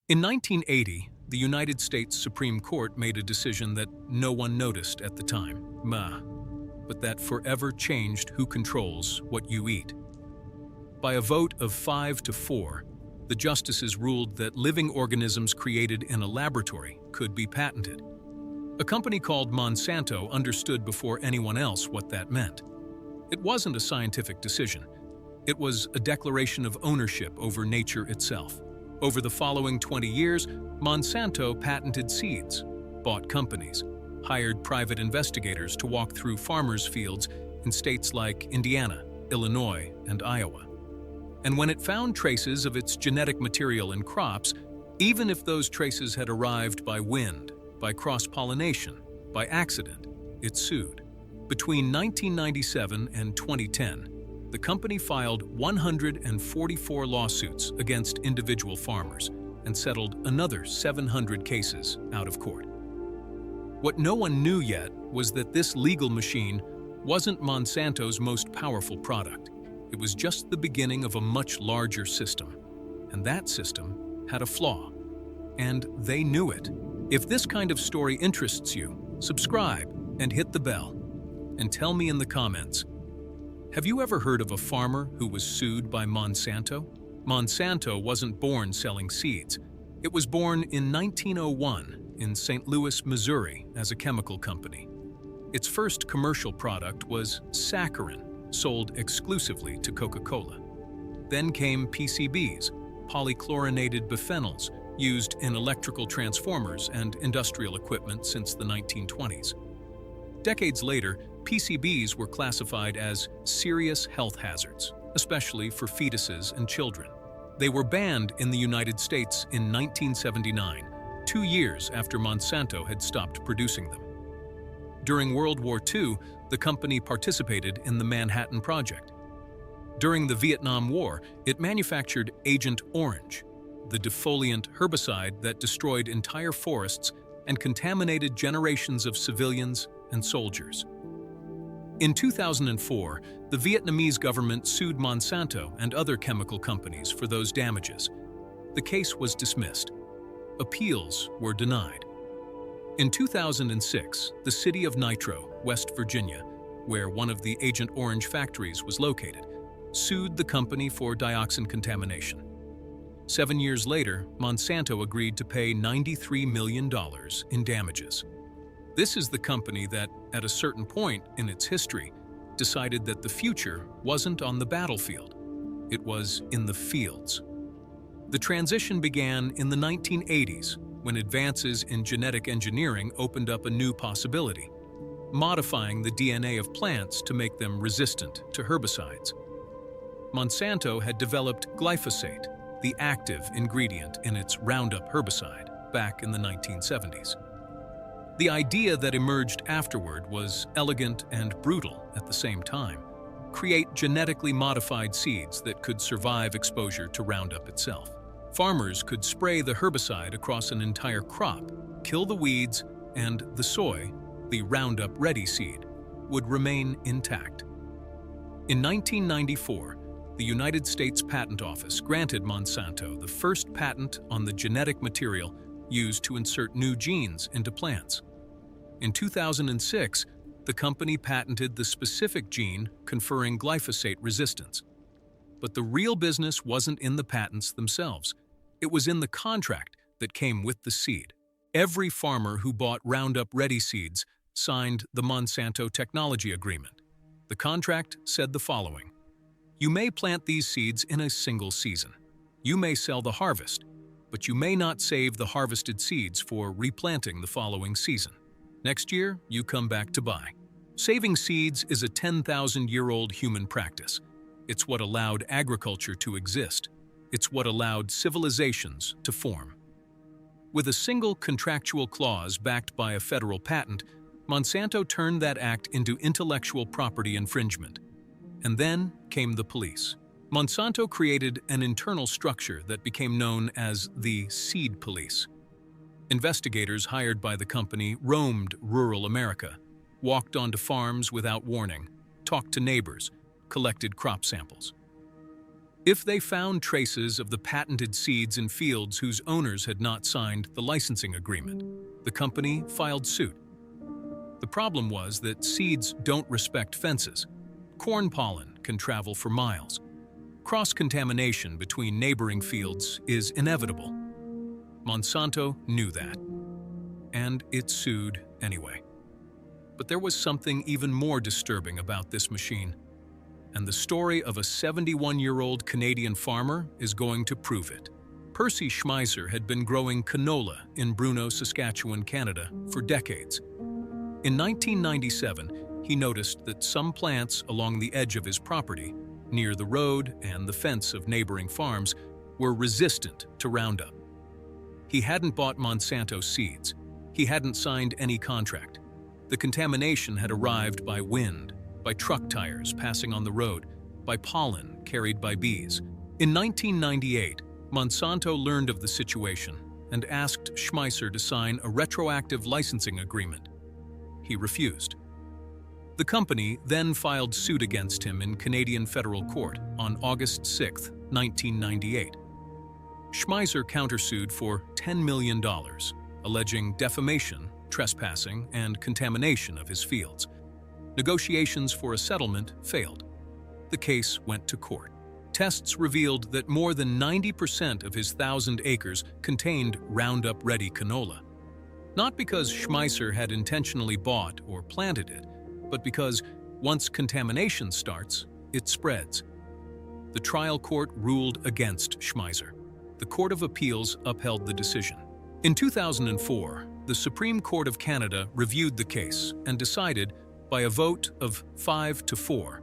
In 1980, the United States Supreme Court made a decision that no one noticed at the time, but that forever changed who controls what you eat. By a vote of 5-4, the justices ruled that living organisms created in a laboratory could be patented. A company called Monsanto understood before anyone else what that meant. It wasn't a scientific decision. It was a declaration of ownership over nature itself. Over the following 20 years, Monsanto patented seeds, bought companies, hired private investigators to walk through farmers' fields in states like Indiana, Illinois, and Iowa. And when it found traces of its genetic material in crops, even if those traces had arrived by wind, by cross-pollination, by accident, it sued. Between 1997 and 2010, the company filed 144 lawsuits against individual farmers and settled another 700 cases out of court. What no one knew yet was that this legal machine wasn't Monsanto's most powerful product. It was just the beginning of a much larger system. And that system had a flaw. And they knew it. If this kind of story interests you, subscribe and hit the bell. And tell me in the comments, have you ever heard of a farmer who was sued by Monsanto? Monsanto wasn't born selling seeds. It was born in 1901 in St. Louis, Missouri, as a chemical company. Its first commercial product was saccharin, sold exclusively to Coca-Cola. Then came PCBs, polychlorinated biphenyls, used in electrical transformers and industrial equipment since the 1920s. Decades later, PCBs were classified as serious health hazards, especially for fetuses and children. They were banned in the United States in 1979, 2 years after Monsanto had stopped producing them. During World War II, the company participated in the Manhattan Project. During the Vietnam War, it manufactured Agent Orange, the defoliant herbicide that destroyed entire forests and contaminated generations of civilians and soldiers. In 2004, the Vietnamese government sued Monsanto and other chemical companies for those damages. The case was dismissed. Appeals were denied. In 2006, the city of Nitro, West Virginia, where one of the Agent Orange factories was located, sued the company for dioxin contamination. 7 years later, Monsanto agreed to pay $93 million in damages. This is the company that, at a certain point in its history, decided that the future wasn't on the battlefield. It was in the fields. The transition began in the 1980s, when advances in genetic engineering opened up a new possibility, modifying the DNA of plants to make them resistant to herbicides. Monsanto had developed glyphosate, the active ingredient in its Roundup herbicide, back in the 1970s. The idea that emerged afterward was elegant and brutal at the same time: create genetically modified seeds that could survive exposure to Roundup itself. Farmers could spray the herbicide across an entire crop, kill the weeds, and the soy, the Roundup-ready seed, would remain intact. In 1994, the United States Patent Office granted Monsanto the first patent on the genetic material used to insert new genes into plants. In 2006, the company patented the specific gene conferring glyphosate resistance. But the real business wasn't in the patents themselves. It was in the contract that came with the seed. Every farmer who bought Roundup-ready seeds signed the Monsanto Technology Agreement. The contract said the following: you may plant these seeds in a single season. You may sell the harvest, but you may not save the harvested seeds for replanting the following season. Next year, you come back to buy. Saving seeds is a 10,000-year-old human practice. It's what allowed agriculture to exist. It's what allowed civilizations to form. With a single contractual clause backed by a federal patent, Monsanto turned that act into intellectual property infringement. And then came the police. Monsanto created an internal structure that became known as the Seed Police. Investigators hired by the company roamed rural America, walked onto farms without warning, talked to neighbors, collected crop samples. If they found traces of the patented seeds in fields whose owners had not signed the licensing agreement, the company filed suit. The problem was that seeds don't respect fences. Corn pollen can travel for miles. Cross-contamination between neighboring fields is inevitable. Monsanto knew that, and it sued anyway. But there was something even more disturbing about this machine, and the story of a 71-year-old Canadian farmer is going to prove it. Percy Schmeiser had been growing canola in Bruno, Saskatchewan, Canada, for decades. In 1997, he noticed that some plants along the edge of his property, near the road and the fence of neighboring farms, were resistant to Roundup. He hadn't bought Monsanto seeds. He hadn't signed any contract. The contamination had arrived by wind, by truck tires passing on the road, by pollen carried by bees. In 1998, Monsanto learned of the situation and asked Schmeiser to sign a retroactive licensing agreement. He refused. The company then filed suit against him in Canadian federal court on August 6, 1998. Schmeiser countersued for $10 million, alleging defamation, trespassing, and contamination of his fields. Negotiations for a settlement failed. The case went to court. Tests revealed that more than 90% of his 1,000 acres contained Roundup-ready canola. Not because Schmeiser had intentionally bought or planted it, but because once contamination starts, it spreads. The trial court ruled against Schmeiser. The Court of Appeals upheld the decision. In 2004, the Supreme Court of Canada reviewed the case and decided, by a vote of 5-4,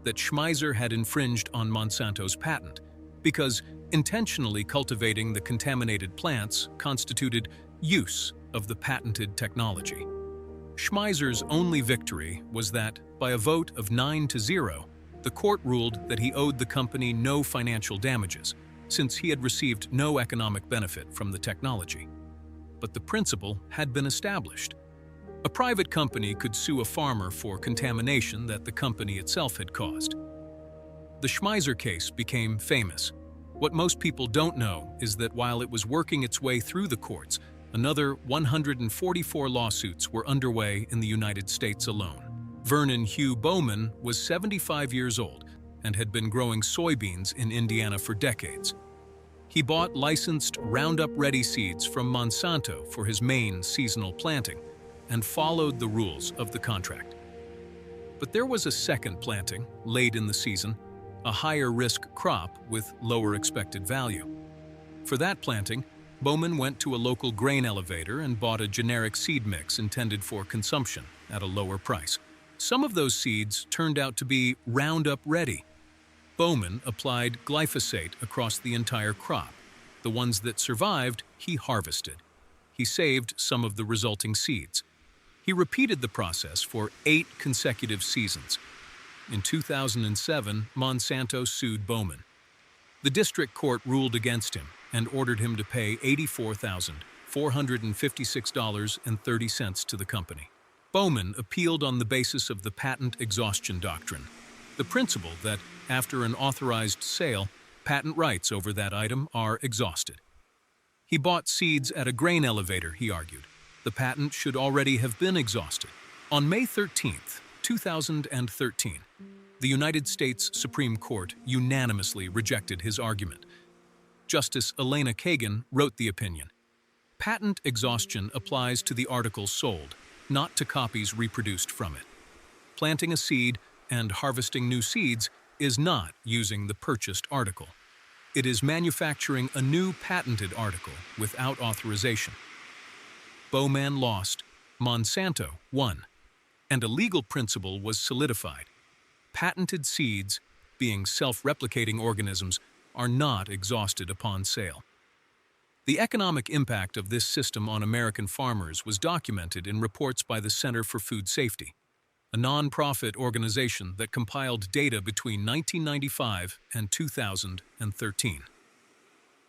that Schmeiser had infringed on Monsanto's patent because intentionally cultivating the contaminated plants constituted use of the patented technology. Schmeiser's only victory was that, by a vote of 9-0, the court ruled that he owed the company no financial damages, since he had received no economic benefit from the technology. But the principle had been established. A private company could sue a farmer for contamination that the company itself had caused. The Schmeiser case became famous. What most people don't know is that while it was working its way through the courts, another 144 lawsuits were underway in the United States alone. Vernon Bowman was 75 years old and had been growing soybeans in Indiana for decades. He bought licensed Roundup-ready seeds from Monsanto for his main seasonal planting and followed the rules of the contract. But there was a second planting, late in the season, a higher-risk crop with lower expected value. For that planting, Bowman went to a local grain elevator and bought a generic seed mix intended for consumption at a lower price. Some of those seeds turned out to be Roundup-ready. Bowman applied glyphosate across the entire crop. The ones that survived, he harvested. He saved some of the resulting seeds. He repeated the process for 8 consecutive seasons. In 2007, Monsanto sued Bowman. The district court ruled against him and ordered him to pay $84,456.30 to the company. Bowman appealed on the basis of the patent exhaustion doctrine, the principle that, after an authorized sale, patent rights over that item are exhausted. He bought seeds at a grain elevator, he argued. The patent should already have been exhausted. On May 13, 2013, the United States Supreme Court unanimously rejected his argument. Justice Elena Kagan wrote the opinion. Patent exhaustion applies to the article sold, not to copies reproduced from it. Planting a seed and harvesting new seeds is not using the purchased article. It is manufacturing a new patented article without authorization. Bowman lost, Monsanto won, and a legal principle was solidified. Patented seeds, being self-replicating organisms, are not exhausted upon sale. The economic impact of this system on American farmers was documented in reports by the Center for Food Safety, a non-profit organization that compiled data between 1995 and 2013.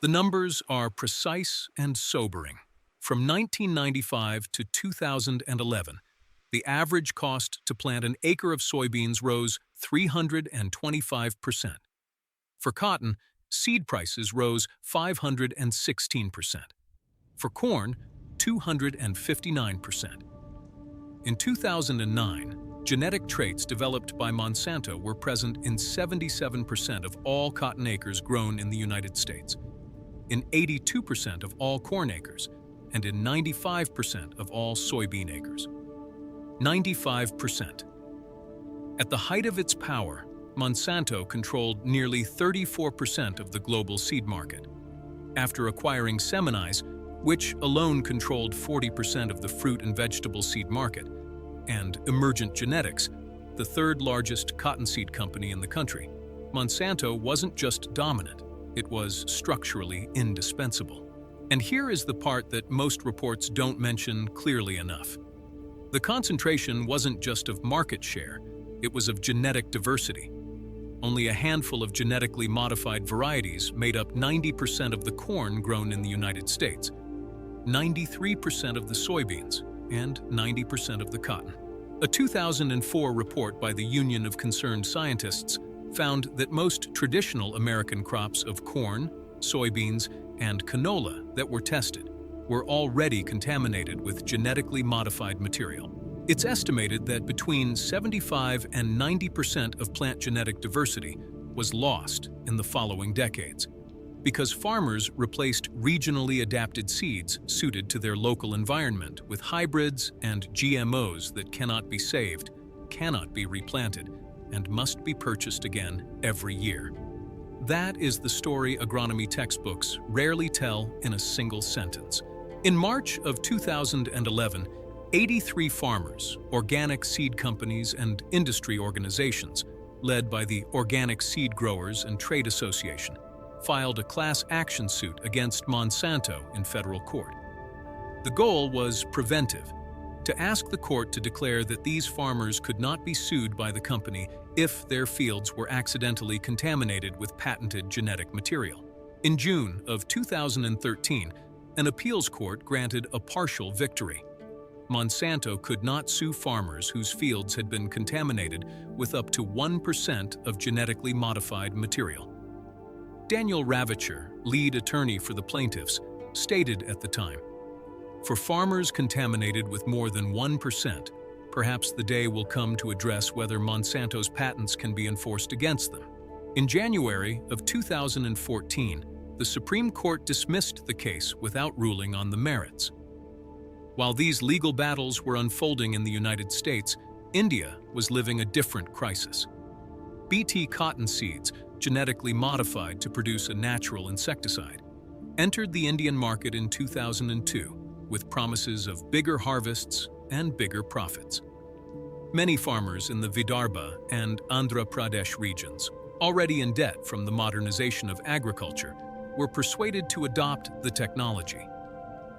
The numbers are precise and sobering. From 1995 to 2011, the average cost to plant an acre of soybeans rose 325%. For cotton, seed prices rose 516%. For corn, 259%. In 2009, genetic traits developed by Monsanto were present in 77% of all cotton acres grown in the United States, in 82% of all corn acres, and in 95% of all soybean acres. 95%. At the height of its power, Monsanto controlled nearly 34% of the global seed market. After acquiring Seminize, which alone controlled 40% of the fruit and vegetable seed market, and Emergent Genetics, the third largest cottonseed company in the country, Monsanto wasn't just dominant, it was structurally indispensable. And here is the part that most reports don't mention clearly enough. The concentration wasn't just of market share, it was of genetic diversity. Only a handful of genetically modified varieties made up 90% of the corn grown in the United States, 93% of the soybeans, and 90% of the cotton. A 2004 report by the Union of Concerned Scientists found that most traditional American crops of corn, soybeans, and canola that were tested were already contaminated with genetically modified material. It's estimated that between 75 and 90% of plant genetic diversity was lost in the following decades, because farmers replaced regionally adapted seeds suited to their local environment with hybrids and GMOs that cannot be saved, cannot be replanted, and must be purchased again every year. That is the story agronomy textbooks rarely tell in a single sentence. In March of 2011, 83 farmers, organic seed companies, and industry organizations, led by the Organic Seed Growers and Trade Association, filed a class action suit against Monsanto in federal court. The goal was preventive, to ask the court to declare that these farmers could not be sued by the company if their fields were accidentally contaminated with patented genetic material. In June of 2013, an appeals court granted a partial victory. Monsanto could not sue farmers whose fields had been contaminated with up to 1% of genetically modified material. Daniel Ravitcher, lead attorney for the plaintiffs, stated at the time, "For farmers contaminated with more than 1%, perhaps the day will come to address whether Monsanto's patents can be enforced against them." In January of 2014, the Supreme Court dismissed the case without ruling on the merits. While these legal battles were unfolding in the United States, India was living a different crisis. Bt cotton seeds, genetically modified to produce a natural insecticide, entered the Indian market in 2002 with promises of bigger harvests and bigger profits. Many farmers in the Vidarbha and Andhra Pradesh regions, already in debt from the modernization of agriculture, were persuaded to adopt the technology.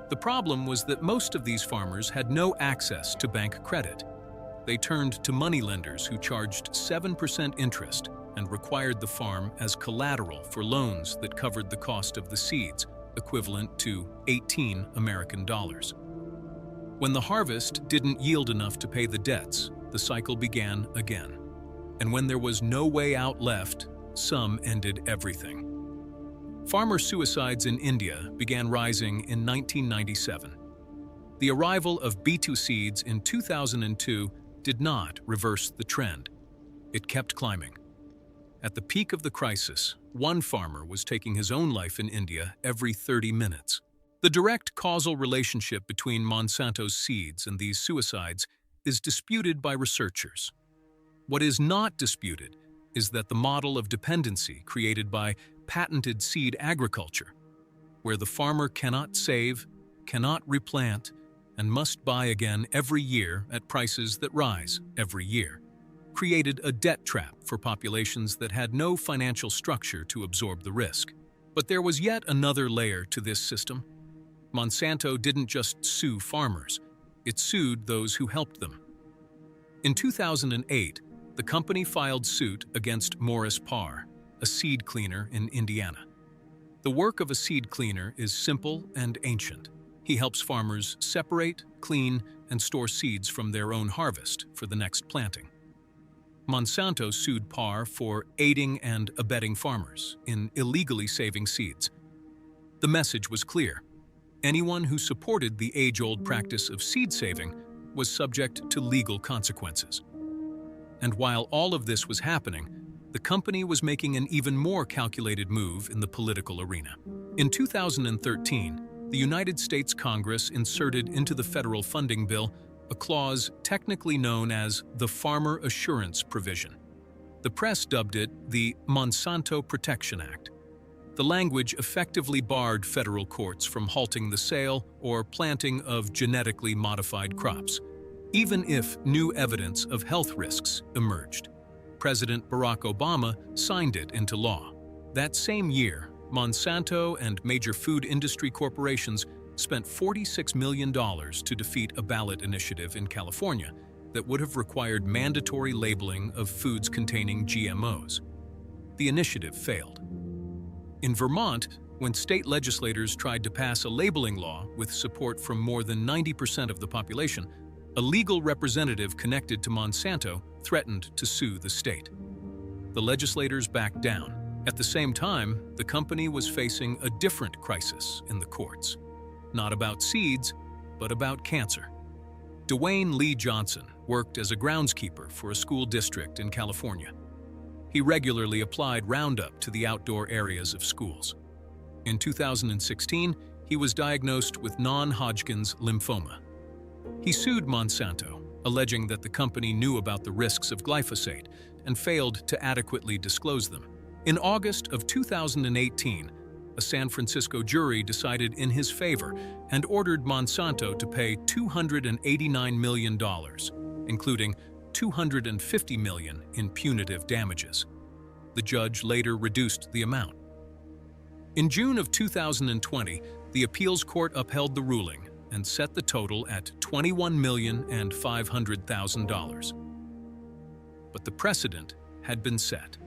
The problem was that most of these farmers had no access to bank credit. They turned to moneylenders who charged 7% interest and required the farm as collateral for loans that covered the cost of the seeds, equivalent to $18 American. When the harvest didn't yield enough to pay the debts, the cycle began again. And when there was no way out left, some ended everything. Farmer suicides in India began rising in 1997. The arrival of B2 seeds in 2002 did not reverse the trend. It kept climbing. At the peak of the crisis, one farmer was taking his own life in India every 30 minutes. The direct causal relationship between Monsanto's seeds and these suicides is disputed by researchers. What is not disputed is that the model of dependency created by patented seed agriculture, where the farmer cannot save, cannot replant, and must buy again every year at prices that rise every year, created a debt trap for populations that had no financial structure to absorb the risk. But there was yet another layer to this system. Monsanto didn't just sue farmers, it sued those who helped them. In 2008, the company filed suit against Morris Parr, a seed cleaner in Indiana. The work of a seed cleaner is simple and ancient. He helps farmers separate, clean, and store seeds from their own harvest for the next planting. Monsanto sued Bayer for aiding and abetting farmers in illegally saving seeds. The message was clear. Anyone who supported the age-old practice of seed saving was subject to legal consequences. And while all of this was happening, the company was making an even more calculated move in the political arena. In 2013, the United States Congress inserted into the federal funding bill a clause technically known as the Farmer Assurance Provision. The press dubbed it the Monsanto Protection Act. The language effectively barred federal courts from halting the sale or planting of genetically modified crops, even if new evidence of health risks emerged. President Barack Obama signed it into law. That same year, Monsanto and major food industry corporations spent $46 million to defeat a ballot initiative in California that would have required mandatory labeling of foods containing GMOs. The initiative failed. In Vermont, when state legislators tried to pass a labeling law with support from more than 90% of the population, a legal representative connected to Monsanto threatened to sue the state. The legislators backed down. At the same time, the company was facing a different crisis in the courts. Not about seeds, but about cancer. Dwayne Lee Johnson worked as a groundskeeper for a school district in California. He regularly applied Roundup to the outdoor areas of schools. In 2016, he was diagnosed with non-Hodgkin's lymphoma. He sued Monsanto, alleging that the company knew about the risks of glyphosate and failed to adequately disclose them. In August of 2018, a San Francisco jury decided in his favor and ordered Monsanto to pay $289 million, including $250 million in punitive damages. The judge later reduced the amount. In June of 2020, the appeals court upheld the ruling and set the total at $21,500,000. But the precedent had been set.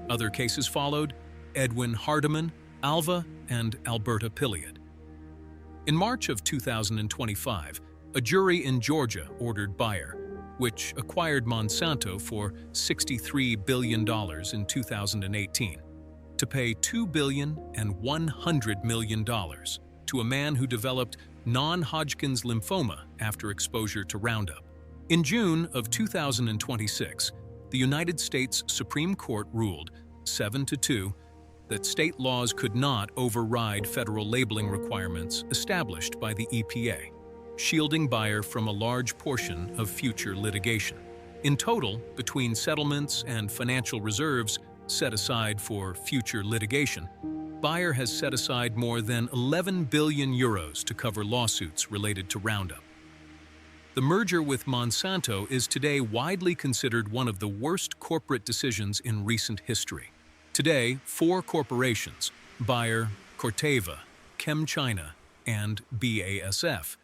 Other cases followed: Edwin Hardeman, Alva, and Alberta Pilliod. In March of 2025, a jury in Georgia ordered Bayer, which acquired Monsanto for $63 billion in 2018, to pay $2,100 million to a man who developed non-Hodgkin's lymphoma after exposure to Roundup. In June of 2026, the United States Supreme Court ruled 7-2 that state laws could not override federal labeling requirements established by the EPA, shielding Bayer from a large portion of future litigation. In total, between settlements and financial reserves set aside for future litigation, Bayer has set aside more than 11 billion euros to cover lawsuits related to Roundup. The merger with Monsanto is today widely considered one of the worst corporate decisions in recent history. Today, 4 corporations, Bayer, Corteva, ChemChina, and BASF,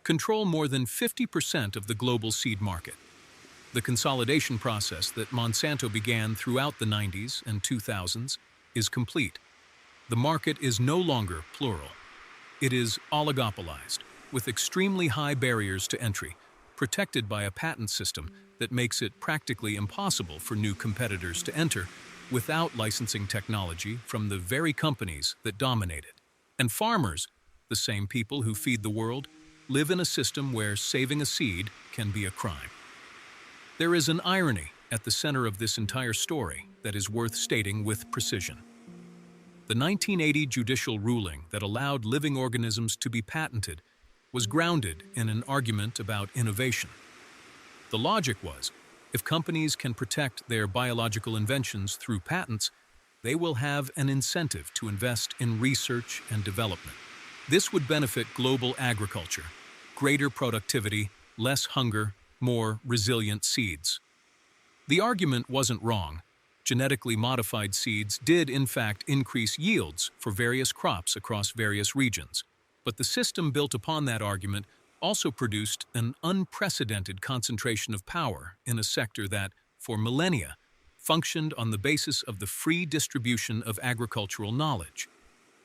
control more than 50% of the global seed market. The consolidation process that Monsanto began throughout the 90s and 2000s is complete. The market is no longer plural. It is oligopolized, with extremely high barriers to entry, protected by a patent system that makes it practically impossible for new competitors to enter without licensing technology from the very companies that dominate it. And farmers, the same people who feed the world, live in a system where saving a seed can be a crime. There is an irony at the center of this entire story that is worth stating with precision. The 1980 judicial ruling that allowed living organisms to be patented was grounded in an argument about innovation. The logic was, if companies can protect their biological inventions through patents, they will have an incentive to invest in research and development. This would benefit global agriculture, greater productivity, less hunger, more resilient seeds. The argument wasn't wrong. Genetically modified seeds did in fact increase yields for various crops across various regions. But the system built upon that argument also produced an unprecedented concentration of power in a sector that, for millennia, functioned on the basis of the free distribution of agricultural knowledge.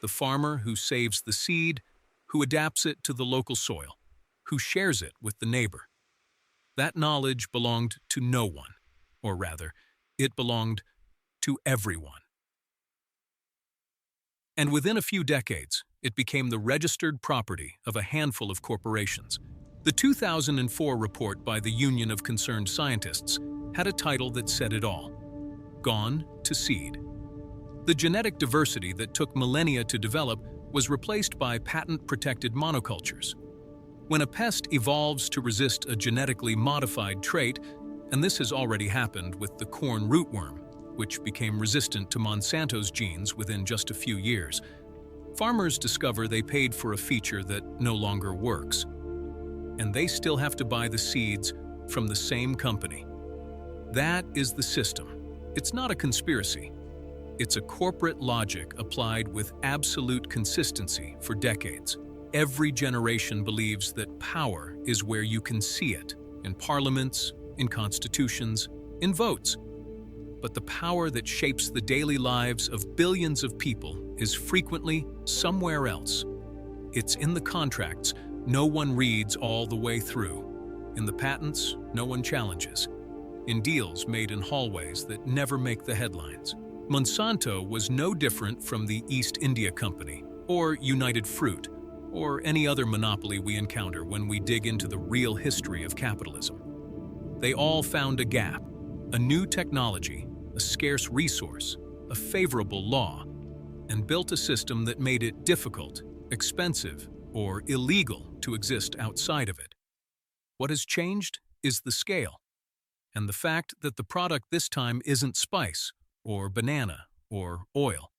The farmer who saves the seed, who adapts it to the local soil, who shares it with the neighbor. That knowledge belonged to no one. or rather, it belonged to everyone. And within a few decades, it became the registered property of a handful of corporations. The 2004 report by the Union of Concerned Scientists had a title that said it all: Gone to Seed. The genetic diversity that took millennia to develop was replaced by patent-protected monocultures. When a pest evolves to resist a genetically modified trait, and this has already happened with the corn rootworm, which became resistant to Monsanto's genes within just a few years, farmers discover they paid for a feature that no longer works. And they still have to buy the seeds from the same company. That is the system. It's not a conspiracy. It's a corporate logic applied with absolute consistency for decades. Every generation believes that power is where you can see it, in parliaments, in constitutions, in votes. But the power that shapes the daily lives of billions of people is frequently somewhere else. It's in the contracts no one reads all the way through, in the patents no one challenges, in deals made in hallways that never make the headlines. Monsanto was no different from the East India Company, or United Fruit, or any other monopoly we encounter when we dig into the real history of capitalism. They all found a gap, a new technology, a scarce resource, a favorable law, and built a system that made it difficult, expensive, or illegal to exist outside of it. What has changed is the scale, and the fact that the product this time isn't spice, or banana, or oil.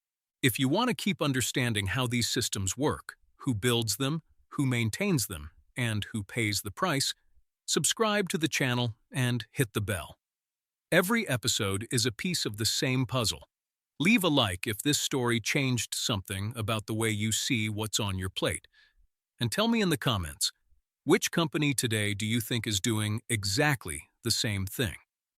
If you want to keep understanding how these systems work, who builds them, who maintains them, and who pays the price, subscribe to the channel and hit the bell. Every episode is a piece of the same puzzle. Leave a like if this story changed something about the way you see what's on your plate. And tell me in the comments, which company today do you think is doing exactly the same thing?